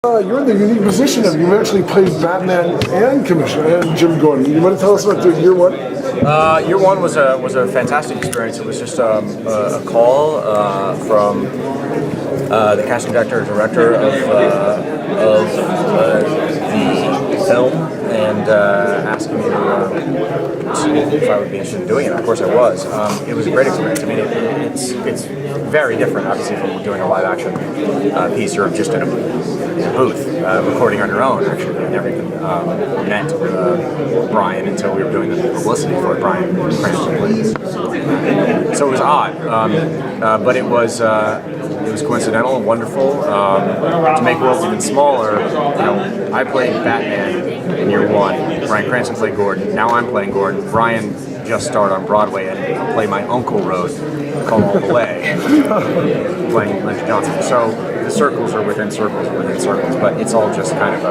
You're in the unique position of you actually played Batman and Commissioner and Jim Gordon. You want to tell us about year one? Year one was a fantastic experience. It was just a call from the casting director of the film and asking me if I would be interested in doing it. Of course I was. It was a great experience. I mean, it's very different, obviously, from doing a live action piece. You're just in a booth recording on your own. Actually, I never even met Brian until we were doing the publicity for it. Brian Cranston. So it was odd, but it was coincidental and wonderful. To make worlds even smaller, I played Batman in year one. Bryan Cranston played Gordon. Now I'm playing Gordon. Brian just started on Broadway and play my Uncle Road, Come All the Way, playing Lynch Johnson. So the circles are within circles, but it's all just kind of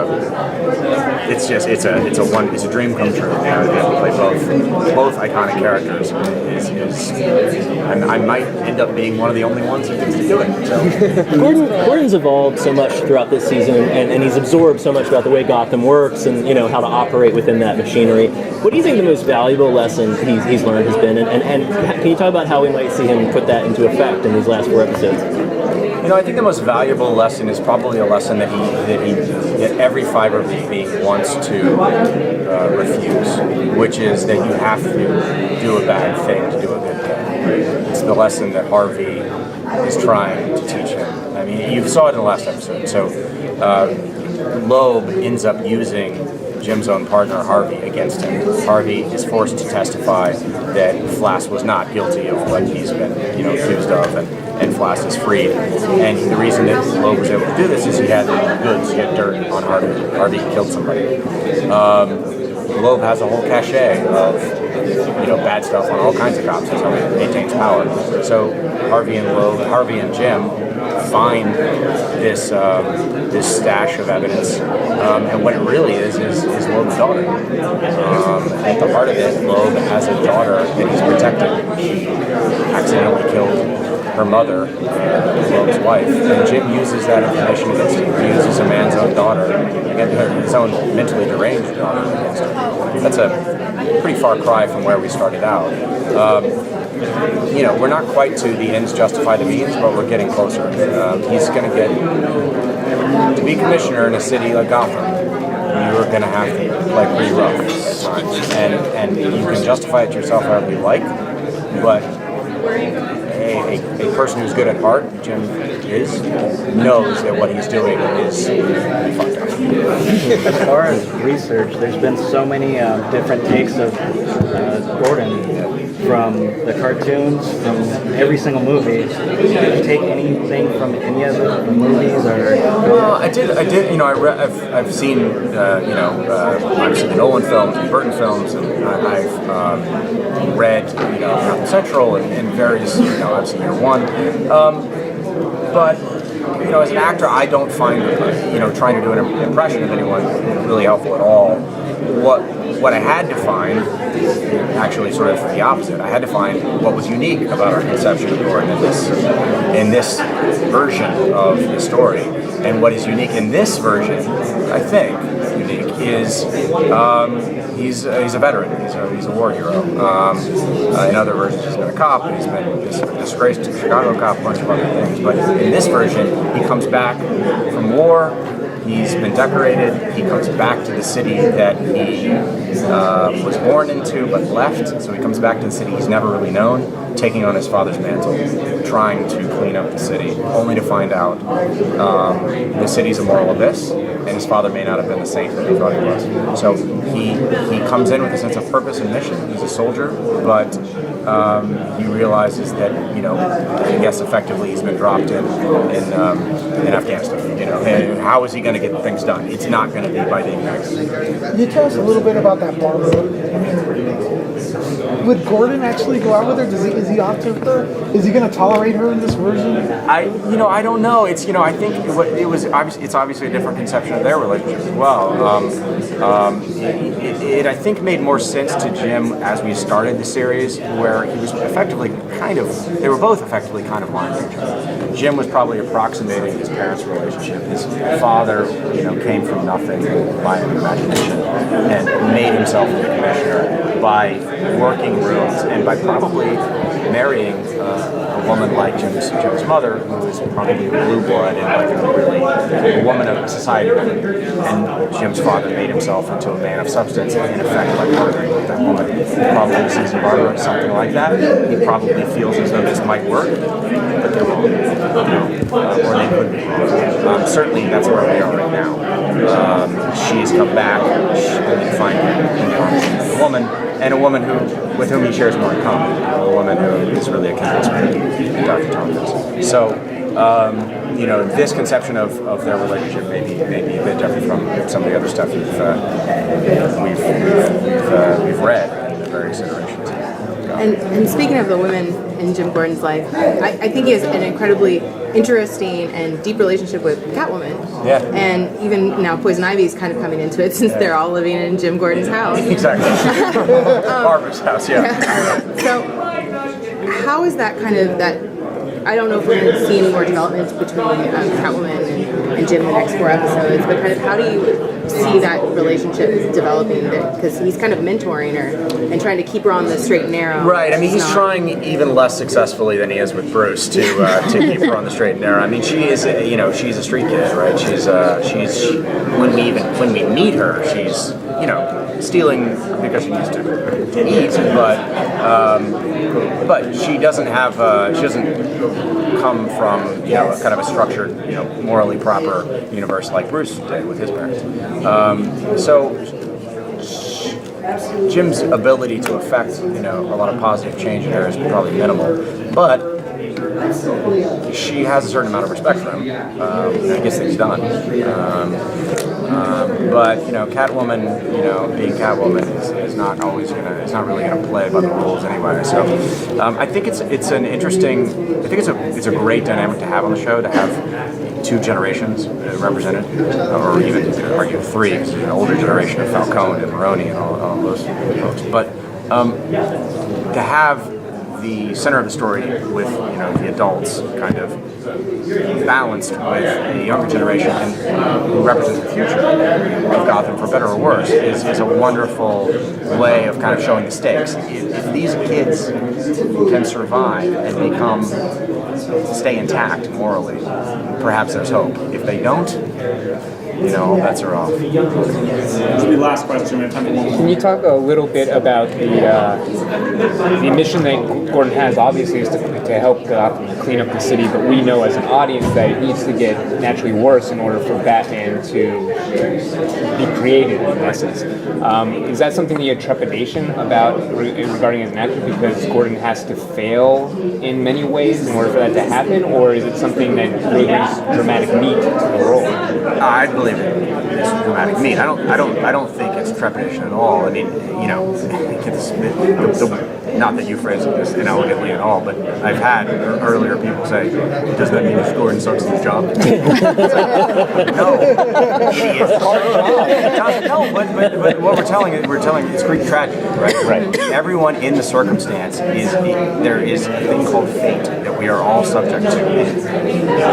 it's a dream come true. To be able to play both iconic characters and I might end up being one of the only ones who gets to do it. So. Gordon's evolved so much throughout this season, and he's absorbed so much about the way Gotham works and how to operate within that machinery. What do you think the most valuable lesson he's learned has been, and can you talk about how we might see him put that into effect in these last 4 episodes? I think the most valuable lesson is probably a lesson that every fiber of his being wants to refuse, which is that you have to do a bad thing to do a good thing. It's the lesson that Harvey is trying to teach him. I mean, you saw it in the last episode. So Loeb ends up using Jim's own partner, Harvey, against him. Harvey is forced to testify that Flass was not guilty of what he's been, accused of, and Flass is freed. And the reason that Loeb was able to do this is he had goods, he had dirt on Harvey. Harvey killed somebody. Loeb has a whole cachet of bad stuff on all kinds of cops. That's how he maintains power. So Harvey and Jim find this stash of evidence, and what it really is Loeb's daughter. At the heart of it, Loeb has a daughter that he's protecting. He accidentally killed her mother, Loeb's wife, and Jim uses that information against him. He uses a man's own daughter, his own mentally deranged daughter against him. That's a pretty far cry from where we started out. We're not quite to the ends justify the means, but we're getting closer. He's going to get to be commissioner in a city like Gotham. You're going to have to play pretty rough at times, and you can justify it to yourself however you like, but a person who's good at heart, Jim is, knows that what he's doing is fucked up. As far as research, there's been so many different takes of Gordon, from the cartoons, from every single movie. Did you take anything from any of the movies, or? Well, I did. I've seen obviously the Nolan films and Burton films, and I've read Gotham Central and various obviously year one. But as an actor, I don't find trying to do an impression of anyone really helpful at all. What I had to find, actually sort of the opposite, I had to find what was unique about our conception of Gordon in this version of the story. And what is unique in this version, I think, unique, is he's a veteran. He's a war hero. In other versions, he's been a cop. He's been this disgraced Chicago cop, a bunch of other things. But in this version, he comes back from war. He's been decorated. He comes back to the city that he was born into but left. So he comes back to the city he's never really known, taking on his father's mantle, trying to clean up the city, only to find out the city's a moral abyss, and his father may not have been the saint that he thought he was. So he comes in with a sense of purpose and mission. He's a soldier, but he realizes that I guess effectively he's been dropped in Afghanistan. And how is he going to get things done? It's not going to be by being nice. Can you tell us a little bit about that bar? would Gordon actually go out with her? Is he off to her? Is he going to tolerate her in this version? I don't know. It's I think it's obviously a different conception of their relationship as well. It I think made more sense to Jim as we started the series, where he was effectively they were both effectively kind of lying to each other. Jim was probably approximating his parents' relationship. His father, came from nothing by an imagination and made himself into commissioner by working rooms and by probably marrying a woman like Jim's mother, who was probably blue blood and like a woman of society. And Jim's father made himself into a man of substance, in effect, by murdering that woman. Probably sees a murder or something like that. He probably feels as though this might work, but they won't. Or they could be. Certainly, that's where we are right now. She's come back and finally in the arms of a woman, and a woman with whom he shares more in common. A woman who is really a kindred spirit, Dr. Tompkins. So, this conception of their relationship may be a bit different from some of the other stuff we've read in the various iterations. And speaking of the women in Jim Gordon's life, I think he has an incredibly interesting and deep relationship with Catwoman. Yeah. And even now Poison Ivy's kind of coming into it since they're all living in Jim Gordon's house. Exactly. Barbara's house, yeah. So how is that I don't know if we're going to see any more developments between Catwoman and Jim in the next 4 episodes, but kind of how do you see that relationship developing? Because he's kind of mentoring her and trying to keep her on the straight and narrow. Right. I mean, he's trying even less successfully than he is with Bruce to keep her on the straight and narrow. I mean, she is, she's a street kid, right? When we meet her, she's, stealing because she needs to eat, but she doesn't come from kind of a structured, morally proper universe like Bruce did with his parents. So Jim's ability to affect a lot of positive change in her is probably minimal, but she has a certain amount of respect for him. I guess things done. But Catwoman, being Catwoman is not always it's not really gonna play by the rules anyway. So I think it's an interesting. I think it's a great dynamic to have on the show, to have 2 generations represented, or even you could argue 3, because there's an older generation of Falcone and Maroni and all those folks. But to have the center of the story with the adults kind of balanced with a younger generation and who represents the future of Gotham, for better or worse, is a wonderful way of kind of showing the stakes. If these kids can survive and stay intact morally, perhaps there's hope. If they don't, all bets are off. This will be the last question. Can you talk a little bit about the mission that Gordon has? Obviously, is to help Gotham clean up the city, but we know as an audience that it needs to get naturally worse in order for Batman to be created, in essence. Is that something you had trepidation about regarding as an actor, because Gordon has to fail in many ways in order for that to happen, or is it something that really brings dramatic meat to the role? I believe it's dramatic meat. I don't think it's trepidation at all. I mean, not that you phrased this inelegantly at all, but I've had earlier people say, "Does that mean Gordon sucks at his job?" No, but what we're telling it's Greek tragedy, right? Everyone in the circumstance there is a thing called fate that we are all subject to.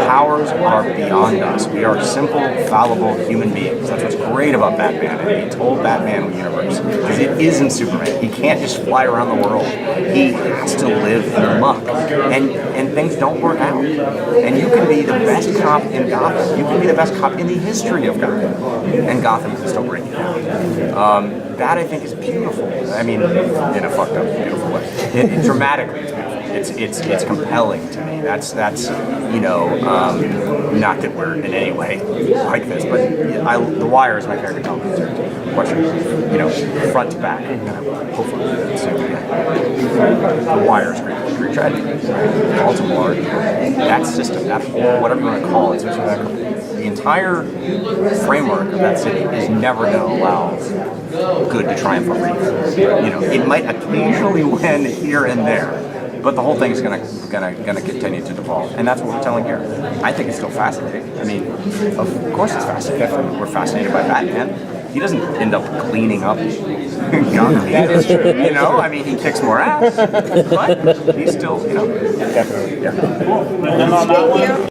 Powers are beyond us. We are simple, fallible human beings. That's what's great about Batman and the old Batman universe, because it isn't Superman. He can't just fly around the world. He has to live in the muck, and things don't work out. And you can be the best cop in Gotham. You can be the best cop in the history of Gotham, and Gotham can still bring you down. That I think is beautiful. I mean, in a fucked up, beautiful way. Dramatically, it's beautiful. It's compelling to me. That's not that we're in any way like this, but The Wire is my favorite television series. Watching, front to back. Hopefully, The Wire is Greek tragedy. Baltimore, that system, that whole, whatever you want to call it, the entire framework of that city is never going to allow good to triumph over evil. You know, it might occasionally win here and there, but the whole thing is gonna continue to devolve, and that's what we're telling here. I think it's still fascinating. I mean, of course it's fascinating. We're fascinated by Batman. He doesn't end up cleaning up Gotham. That is true. You know, I mean, he kicks more ass, but he's still, you know, Definitely. yeah. Thank you.